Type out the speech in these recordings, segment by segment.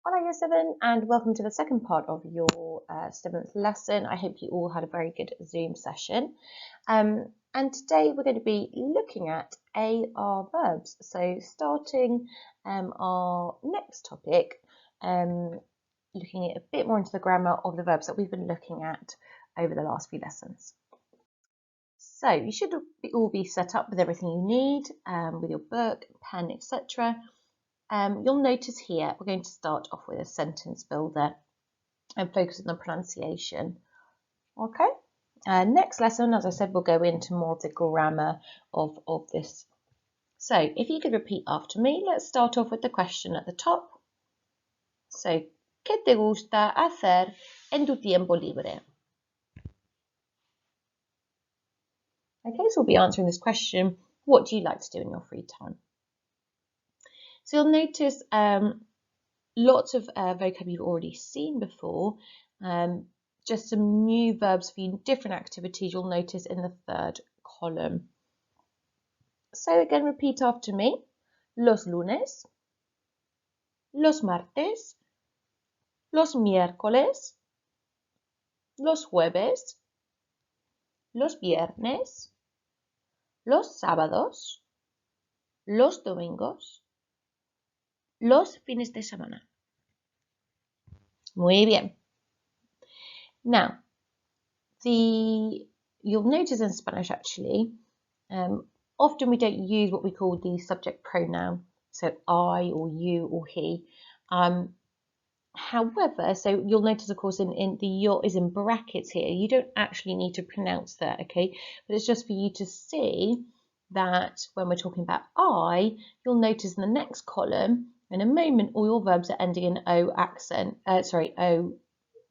Hola Year 7 and welcome to the second part of your 7th lesson. I hope you all had a very good Zoom session. And today we're going to be looking at AR verbs. So starting our next topic, looking at a bit more into the grammar of the verbs that we've been looking at over the last few lessons. So you should all be set up with everything you need, with your book, pen, etc. You'll notice here we're going to start off with a sentence builder and focus on the pronunciation. Okay. Next lesson, as I said, we'll go into more of the grammar of this. So if you could repeat after me, let's start off with the question at the top. So, ¿qué te gusta hacer en tu tiempo libre? Okay, so we'll be answering this question. What do you like to do in your free time? So you'll notice lots of vocab you've already seen before. Just some new verbs for you, different activities you'll notice in the third column. So again, repeat after me. Los lunes, los martes, los miércoles, los jueves, los viernes, los sábados, los domingos, los fines de semana. Muy bien. Now, you'll notice in Spanish actually, often we don't use what we call the subject pronoun, so I or you or he. However, so you'll notice, of course, in the yo is in brackets here. You don't actually need to pronounce that, okay? But it's just for you to see that when we're talking about I, you'll notice in the next column, in a moment, all your verbs are ending in O accent. O,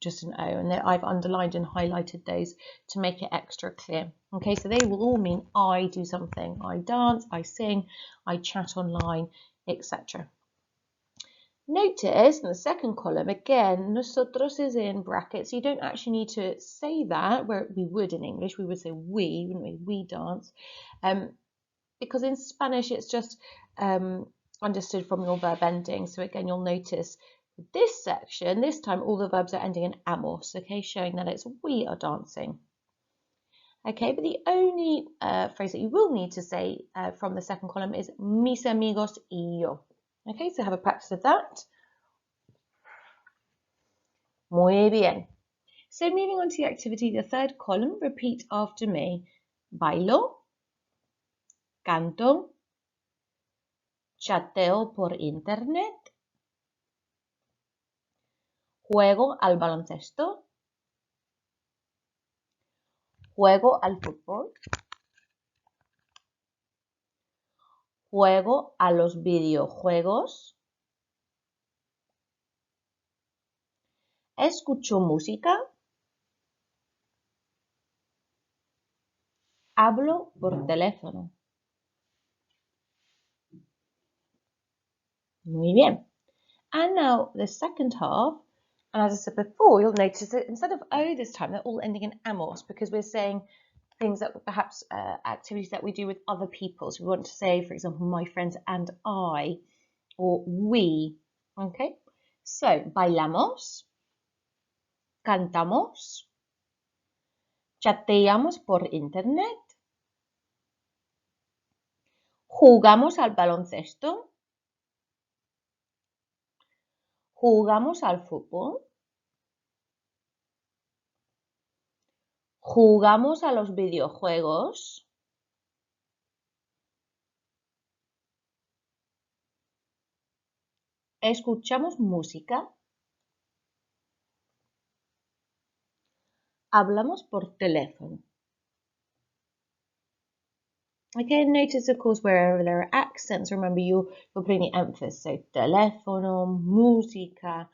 just an O, and I've underlined and highlighted those to make it extra clear. Okay, so they will all mean I do something. I dance, I sing, I chat online, etc. Notice in the second column, again, nosotros is in brackets. You don't actually need to say that, where we would in English. We would say we, wouldn't we? We dance. Because in Spanish, it's just understood from your verb ending. So again, you'll notice this section, this time all the verbs are ending in amos, okay, showing that it's we are dancing. Okay, but the only phrase that you will need to say from the second column is mis amigos y yo. Okay, so have a practice of that. Muy bien. So moving on to the activity, the third column, repeat after me. Bailo, canto, chateo por internet, juego al baloncesto, juego al fútbol, juego a los videojuegos, escucho música, hablo por teléfono. Muy bien. And now the second half, and as I said before, you'll notice that instead of O this time, they're all ending in amos because we're saying things that perhaps activities that we do with other people. So we want to say, for example, my friends and I, or we. Okay, so bailamos, cantamos, chateamos por internet, jugamos al baloncesto, jugamos al fútbol, jugamos a los videojuegos, escuchamos música, hablamos por teléfono. Again, notice, of course, wherever there are accents, remember you're putting the emphasis. So, teléfono, música,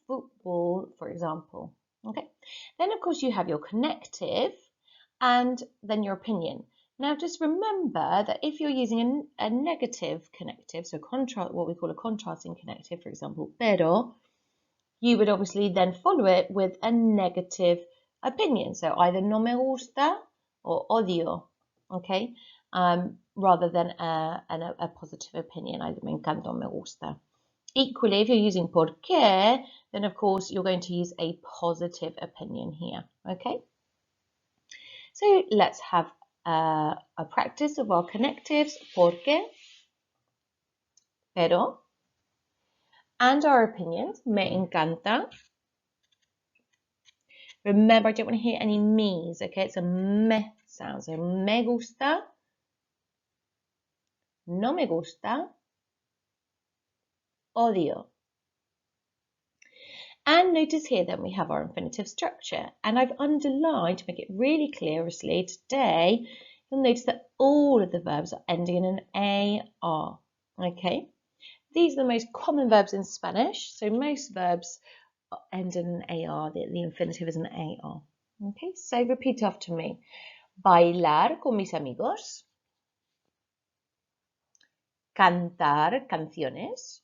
football, for example. Okay. Then, of course, you have your connective and then your opinion. Now, just remember that if you're using a negative connective, so what we call a contrasting connective, for example, pero, you would obviously then follow it with a negative opinion. So either no me gusta or odio, okay? Rather than a positive opinion, either me encanta or me gusta. Equally, if you're using por qué, then of course you're going to use a positive opinion here, okay? So let's have a practice of our connectives, porque, pero, and our opinions, me encanta. Remember, I don't want to hear any me's, okay? It's a me sound. So me gusta, no me gusta, odio. And notice here that we have our infinitive structure. And I've underlined to make it really clear, obviously, today, you'll notice that all of the verbs are ending in an AR, okay? These are the most common verbs in Spanish. So most verbs end in an AR, the infinitive is an AR. Okay, so repeat after me. Bailar con mis amigos. Cantar canciones.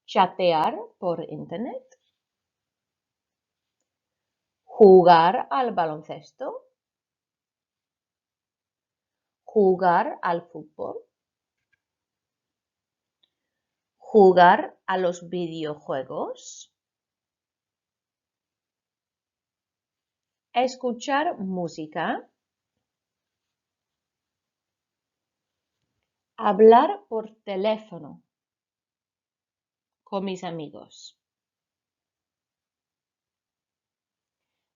Chatear por internet. Jugar al baloncesto. Jugar al fútbol. Jugar a los videojuegos. Escuchar música. Hablar por teléfono con mis amigos.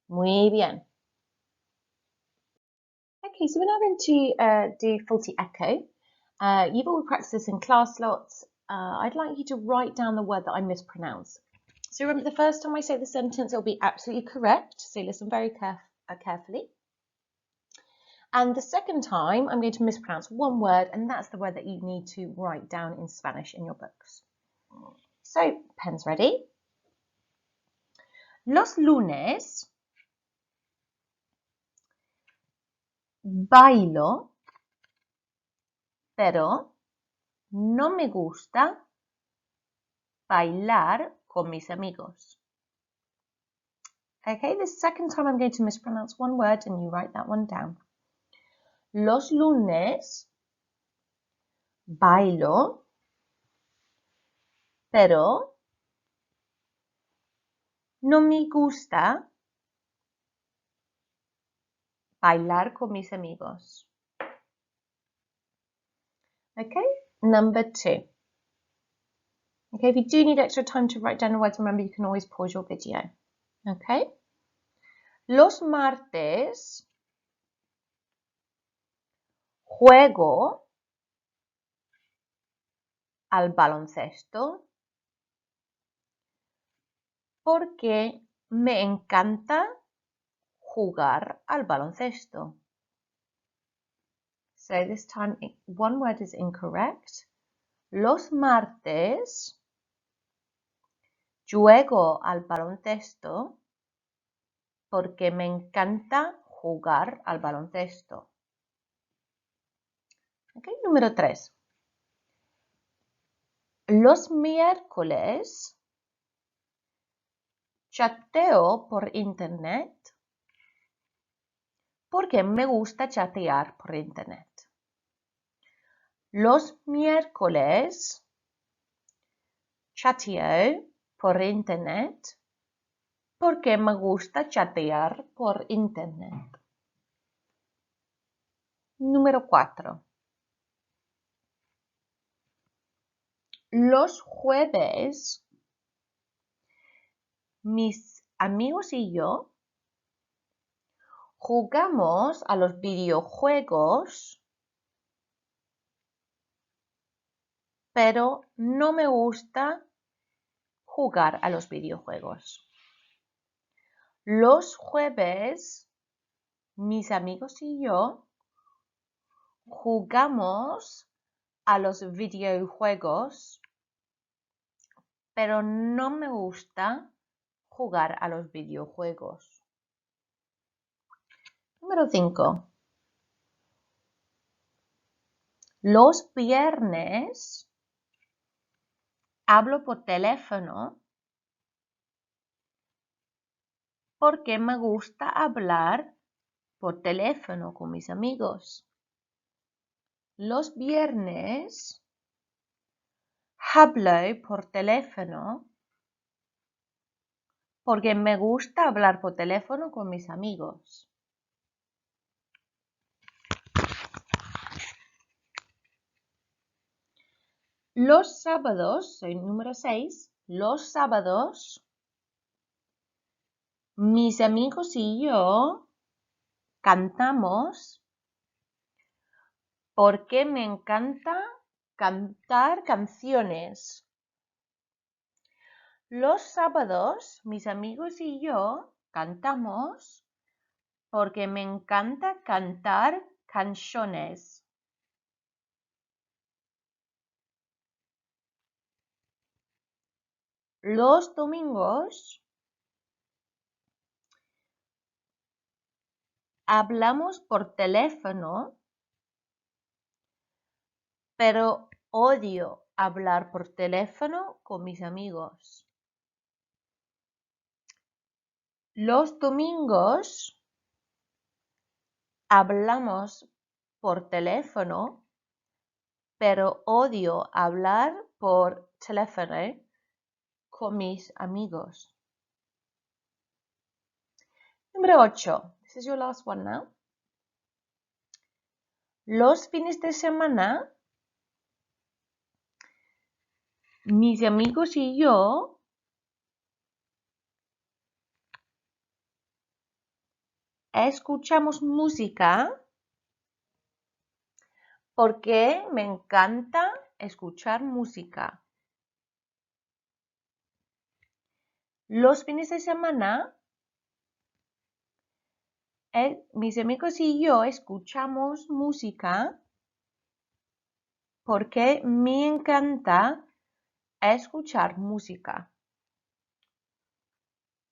Muy bien. Okay, so we're now going to do faulty echo. You've all practiced this in class lots. I'd like you to write down the word that I mispronounce. So remember, the first time I say the sentence, it'll be absolutely correct. So listen very carefully. And the second time, I'm going to mispronounce one word, and that's the word that you need to write down in Spanish in your books. So, pens ready. Los lunes bailo, pero no me gusta bailar con mis amigos. Okay, the second time I'm going to mispronounce one word and you write that one down. Los lunes bailo, pero no me gusta bailar con mis amigos. Okay, number 2. Okay, if you do need extra time to write down the words, remember you can always pause your video. Okay. Los martes juego al baloncesto porque me encanta jugar al baloncesto. So this time one word is incorrect. Los martes juego al baloncesto porque me encanta jugar al baloncesto. Okay, número 3. Los miércoles chateo por internet porque me gusta chatear por internet. Los miércoles chateo por internet porque me gusta chatear por internet. Número 4. Los jueves, mis amigos y yo jugamos a los videojuegos, pero no me gusta jugar a los videojuegos. Los jueves, mis amigos y yo jugamos a los videojuegos, pero no me gusta jugar a los videojuegos. Número 5. Los viernes hablo por teléfono porque me gusta hablar por teléfono con mis amigos. Los viernes Hablo por teléfono porque me gusta hablar por teléfono con mis amigos. Los sábados, soy número 6, los sábados mis amigos y yo cantamos porque me encanta cantar canciones. Los sábados mis amigos y yo cantamos porque me encanta cantar canciones. Los domingos hablamos por teléfono, pero odio hablar por teléfono con mis amigos. Los domingos hablamos por teléfono, pero odio hablar por teléfono con mis amigos. Número 8. This is your last one now. Los fines de semana, mis amigos y yo escuchamos música porque me encanta escuchar música. Los fines de semana, mis amigos y yo escuchamos música porque me encanta escuchar música.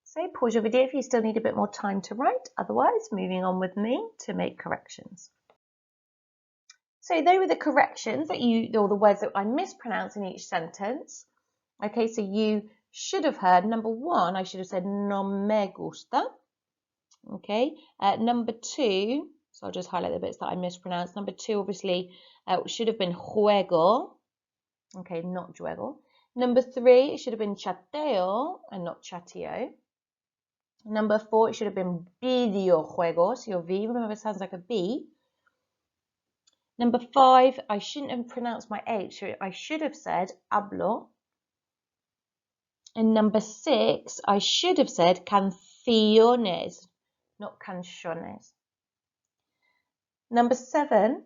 So pause your video if you still need a bit more time to write. Otherwise, moving on with me to make corrections. So they were the corrections that or the words that I mispronounced in each sentence. Okay, so you should have heard number 1, I should have said no me gusta. Okay, number 2, so I'll just highlight the bits that I mispronounced. Number 2 obviously should have been juego. Okay, not juego. Number 3, it should have been chateo and not chateo. Number 4, it should have been videojuegos. So your V, remember, sounds like a B. Number 5, I shouldn't have pronounced my H. So I should have said hablo. And number 6, I should have said canciones, not canciones. Number 7,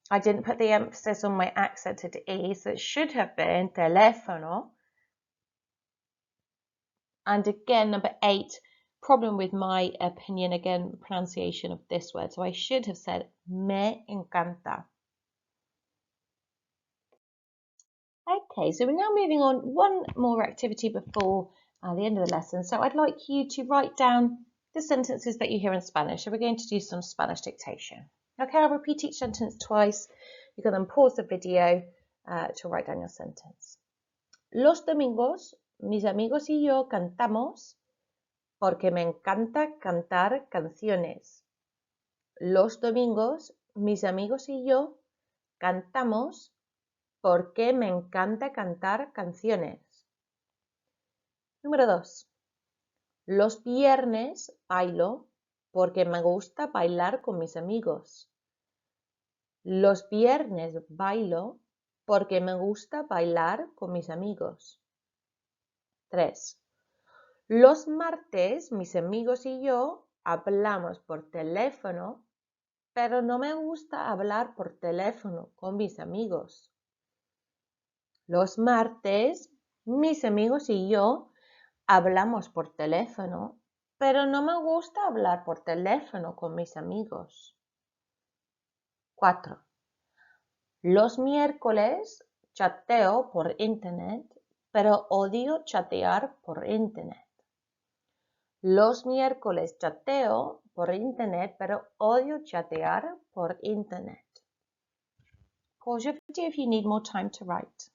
I didn't put the emphasis on my accented E, so it should have been teléfono. And again, number 8, problem with my opinion, again, pronunciation of this word. So I should have said me encanta. Okay, so we're now moving on one more activity before the end of the lesson. So I'd like you to write down the sentences that you hear in Spanish. So we're going to do some Spanish dictation. Okay, I'll repeat each sentence twice. You can then pause the video to write down your sentence. Los domingos, mis amigos y yo cantamos porque me encanta cantar canciones. Los domingos, mis amigos y yo cantamos porque me encanta cantar canciones. Número 2. Los viernes bailo porque me gusta bailar con mis amigos. Los viernes bailo porque me gusta bailar con mis amigos. 3. Los martes mis amigos y yo hablamos por teléfono, pero no me gusta hablar por teléfono con mis amigos. Los martes mis amigos y yo hablamos por teléfono, pero no me gusta hablar por teléfono con mis amigos. 4. Los miércoles chateo por internet, pero odio chatear por internet. Los miércoles chateo por internet, pero odio chatear por internet. Pause your video if you need more time to write.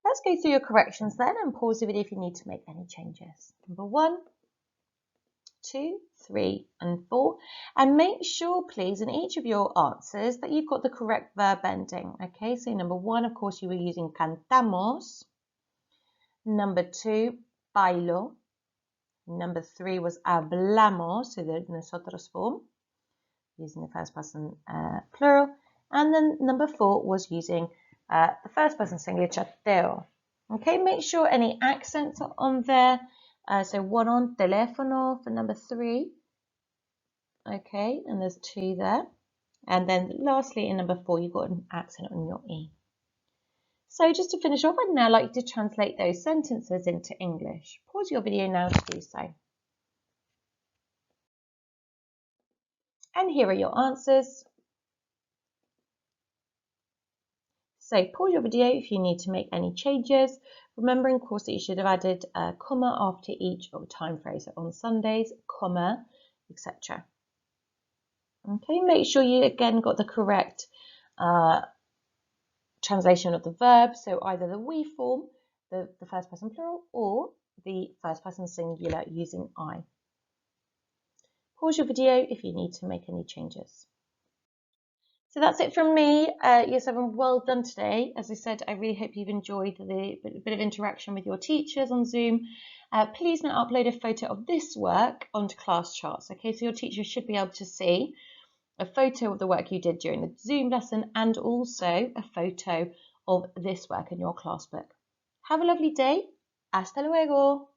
Let's go through your corrections then and pause the video if you need to make any changes. Number 1, 2, 3 and 4. And make sure, please, in each of your answers that you've got the correct verb ending. Okay, so number 1, of course, you were using cantamos. Number 2, bailo. Number 3 was hablamos, so the nosotros form, using the first person plural. And then number 4 was using the first person singular, chateo. Okay, make sure any accents are on there. So 1 on teléfono for number 3. Okay, and there's 2 there. And then lastly, in number 4, you've got an accent on your E. So just to finish off, I'd now like you to translate those sentences into English. Pause your video now to do so. And here are your answers. So pause your video if you need to make any changes. Remembering, of course, that you should have added a comma after each of the time phrase. So on Sundays, comma, etc. Okay, make sure you again got the correct translation of the verb. So either the we form, the first person plural, or the first person singular using I. Pause your video if you need to make any changes. So that's it from me. Year 7, well done today. As I said, I really hope you've enjoyed the bit of interaction with your teachers on Zoom. Please now upload a photo of this work onto class charts. Okay, so your teacher should be able to see a photo of the work you did during the Zoom lesson and also a photo of this work in your class book. Have a lovely day. Hasta luego.